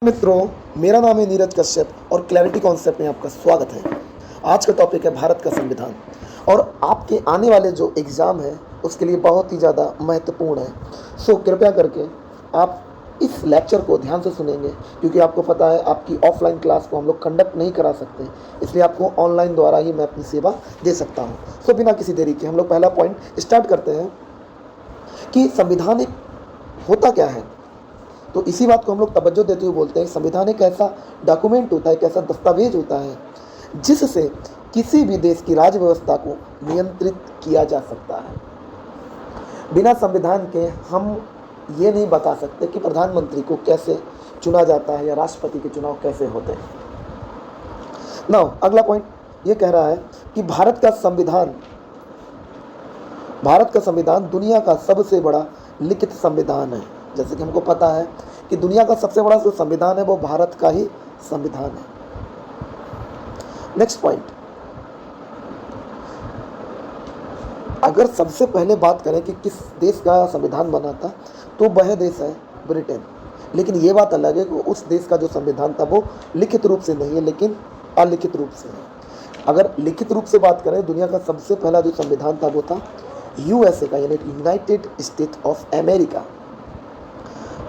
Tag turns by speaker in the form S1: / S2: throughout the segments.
S1: मित्रों, मेरा नाम है नीरज कश्यप और क्लैरिटी कॉन्सेप्ट में आपका स्वागत है। आज का टॉपिक है भारत का संविधान और आपके आने वाले जो एग्ज़ाम है उसके लिए बहुत ही ज़्यादा महत्वपूर्ण है। सो कृपया करके आप इस लेक्चर को ध्यान से सुनेंगे, क्योंकि आपको पता है आपकी ऑफलाइन क्लास को हम लोग कंडक्ट नहीं करा सकते, इसलिए आपको ऑनलाइन द्वारा ही मैं अपनी सेवा दे सकता हूँ। सो बिना किसी देरी के हम लोग पहला पॉइंट स्टार्ट करते हैं कि संविधान एक होता क्या है। तो इसी बात को हम लोग तवज्जो देते हुए बोलते हैं, संविधान एक ऐसा डॉक्यूमेंट होता है, एक ऐसा दस्तावेज होता है जिससे किसी भी देश की राज्य व्यवस्था को नियंत्रित किया जा सकता है। बिना संविधान के हम ये नहीं बता सकते कि प्रधानमंत्री को कैसे चुना जाता है या राष्ट्रपति के चुनाव कैसे होते हैं। नाउ अगला पॉइंट ये कह रहा है कि भारत का संविधान दुनिया का सबसे बड़ा लिखित संविधान है। जैसे कि हमको पता है कि दुनिया का सबसे बड़ा जो संविधान है वो भारत का ही संविधान है। नेक्स्ट पॉइंट, अगर सबसे पहले बात करें कि किस देश का संविधान बना था तो वह देश है ब्रिटेन। लेकिन ये बात अलग है कि उस देश का जो संविधान था वो लिखित रूप से नहीं है, लेकिन अलिखित रूप से है। अगर लिखित रूप से बात करें, दुनिया का सबसे पहला जो संविधान था वो था यूएसए का, यानी यूनाइटेड स्टेट ऑफ अमेरिका।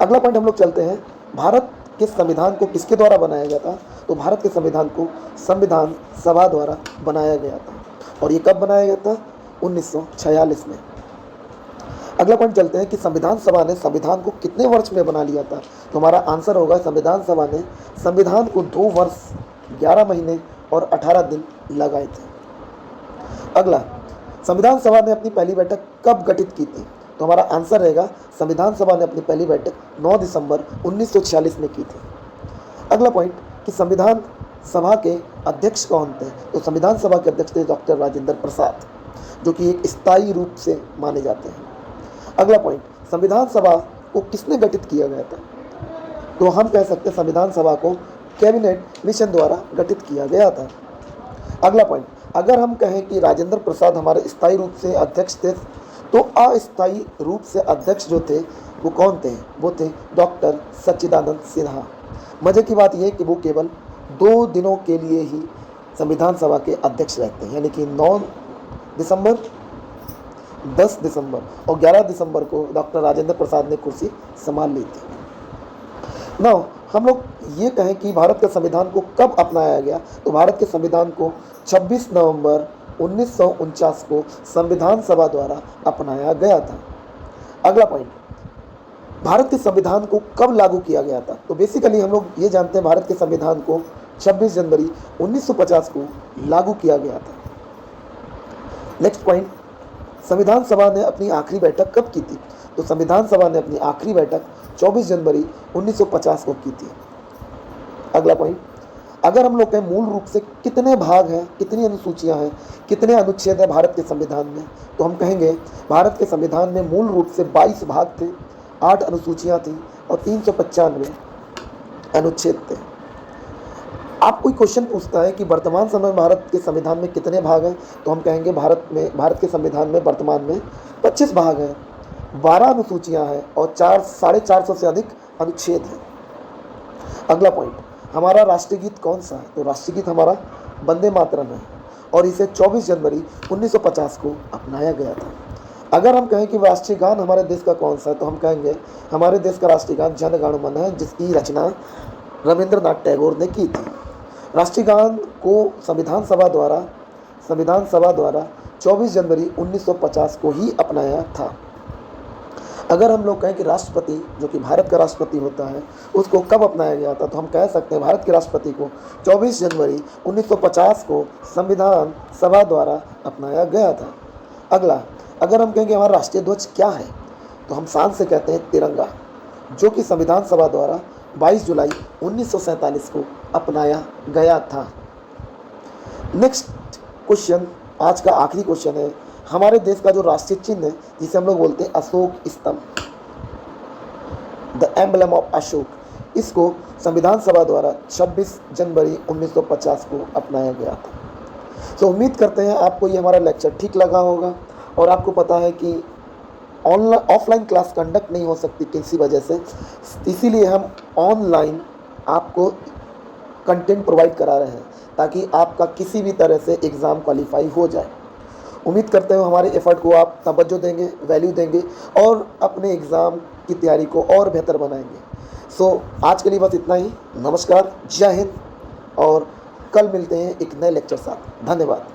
S1: अगला पॉइंट हम लोग चलते हैं, भारत के संविधान को किसके द्वारा बनाया गया था। तो भारत के संविधान को संविधान सभा द्वारा बनाया गया था। और ये कब बनाया गया था? 1946 में। अगला पॉइंट चलते हैं कि संविधान सभा ने संविधान को कितने वर्ष में बना लिया था। तो हमारा आंसर होगा, संविधान सभा ने संविधान को 2 वर्ष 11 महीने और 18 दिन लगाए थे। अगला, संविधान सभा ने अपनी पहली बैठक कब गठित की थी। तो हमारा आंसर रहेगा, संविधान सभा ने अपनी पहली बैठक 9 दिसंबर 1946 में की थी। अगला पॉइंट कि संविधान सभा के अध्यक्ष कौन थे। तो संविधान सभा के अध्यक्ष थे डॉक्टर राजेंद्र प्रसाद, जो कि एक स्थायी रूप से माने जाते हैं। अगला पॉइंट, संविधान सभा को किसने गठित किया गया था। तो हम कह सकते हैं संविधान सभा को कैबिनेट मिशन द्वारा गठित किया गया था। अगला पॉइंट, अगर हम कहें कि राजेंद्र प्रसाद हमारे स्थायी रूप से अध्यक्ष थे, तो अस्थायी रूप से अध्यक्ष जो थे वो कौन थे। वो थे डॉक्टर सच्चिदानंद सिन्हा। मज़े की बात यह कि वो केवल 2 दिनों के लिए ही संविधान सभा के अध्यक्ष रहते हैं, यानी कि 9 दिसंबर, 10 दिसंबर और 11 दिसंबर को डॉक्टर राजेंद्र प्रसाद ने कुर्सी संभाल ली थी। नाउ हम लोग ये कहें कि भारत के संविधान को कब अपनाया गया। तो भारत के संविधान को 26 नवंबर 1949 को संविधान सभा द्वारा अपनाया गया था। अगला पॉइंट, भारत के संविधान को कब लागू किया गया था। तो बेसिकली हम लोग ये जानते हैं भारत के संविधान को 26 जनवरी 1950 को लागू किया गया था। नेक्स्ट पॉइंट, संविधान सभा ने अपनी आखिरी बैठक कब की थी। तो संविधान सभा ने अपनी आखिरी बैठक 24 जनवरी 1950 को की थी। अगला पॉइंट, अगर हम लोग कहें मूल रूप से कितने भाग हैं, कितनी अनुसूचियां हैं, कितने अनुच्छेद हैं भारत के संविधान में, तो हम कहेंगे भारत के संविधान में मूल रूप से 22 भाग थे, 8 अनुसूचियां थी और 395 अनुच्छेद थे। आप कोई क्वेश्चन पूछता है कि वर्तमान समय में भारत के संविधान में कितने भाग हैं, तो हम कहेंगे भारत के संविधान में वर्तमान में 25 भाग हैं, 12 अनुसूचियां हैं और 450 से अधिक अनुच्छेद हैं। अगला पॉइंट, हमारा राष्ट्रीय गीत कौन सा है। तो राष्ट्रीय गीत हमारा वंदे मातरम है और इसे 24 जनवरी 1950 को अपनाया गया था। अगर हम कहें कि राष्ट्रीय गान हमारे देश का कौन सा है, तो हम कहेंगे हमारे देश का राष्ट्रीय गान जन गण मन है, जिसकी रचना रविंद्रनाथ टैगोर ने की थी। राष्ट्रीय गान को संविधान सभा द्वारा 24 जनवरी 1950 को ही अपनाया था। अगर हम लोग कहें कि राष्ट्रपति, जो कि भारत का राष्ट्रपति होता है, उसको कब अपनाया गया था, तो हम कह सकते हैं भारत के राष्ट्रपति को 24 जनवरी 1950 को संविधान सभा द्वारा अपनाया गया था। अगला, अगर हम कहेंगे हमारा राष्ट्रीय ध्वज क्या है, तो हम शान से कहते हैं तिरंगा, जो कि संविधान सभा द्वारा 22 जुलाई 1947 को अपनाया गया था। नेक्स्ट क्वेश्चन, आज का आखिरी क्वेश्चन है, हमारे देश का जो राष्ट्रीय चिन्ह है, जिसे हम लोग बोलते हैं अशोक स्तंभ, द एम्बलम ऑफ अशोक, इसको संविधान सभा द्वारा 26 जनवरी 1950 को अपनाया गया था। तो उम्मीद करते हैं आपको ये हमारा लेक्चर ठीक लगा होगा और आपको पता है कि ऑफलाइन क्लास कंडक्ट नहीं हो सकती किसी वजह से, इसीलिए हम ऑनलाइन आपको कंटेंट प्रोवाइड करा रहे हैं ताकि आपका किसी भी तरह से एग्ज़ाम क्वालिफाई हो जाए। उम्मीद करते हो हमारे एफ़र्ट को आप तवज्जो देंगे, वैल्यू देंगे और अपने एग्ज़ाम की तैयारी को और बेहतर बनाएंगे। आज के लिए बस इतना ही। नमस्कार, जय हिंद और कल मिलते हैं एक नए लेक्चर साथ। धन्यवाद।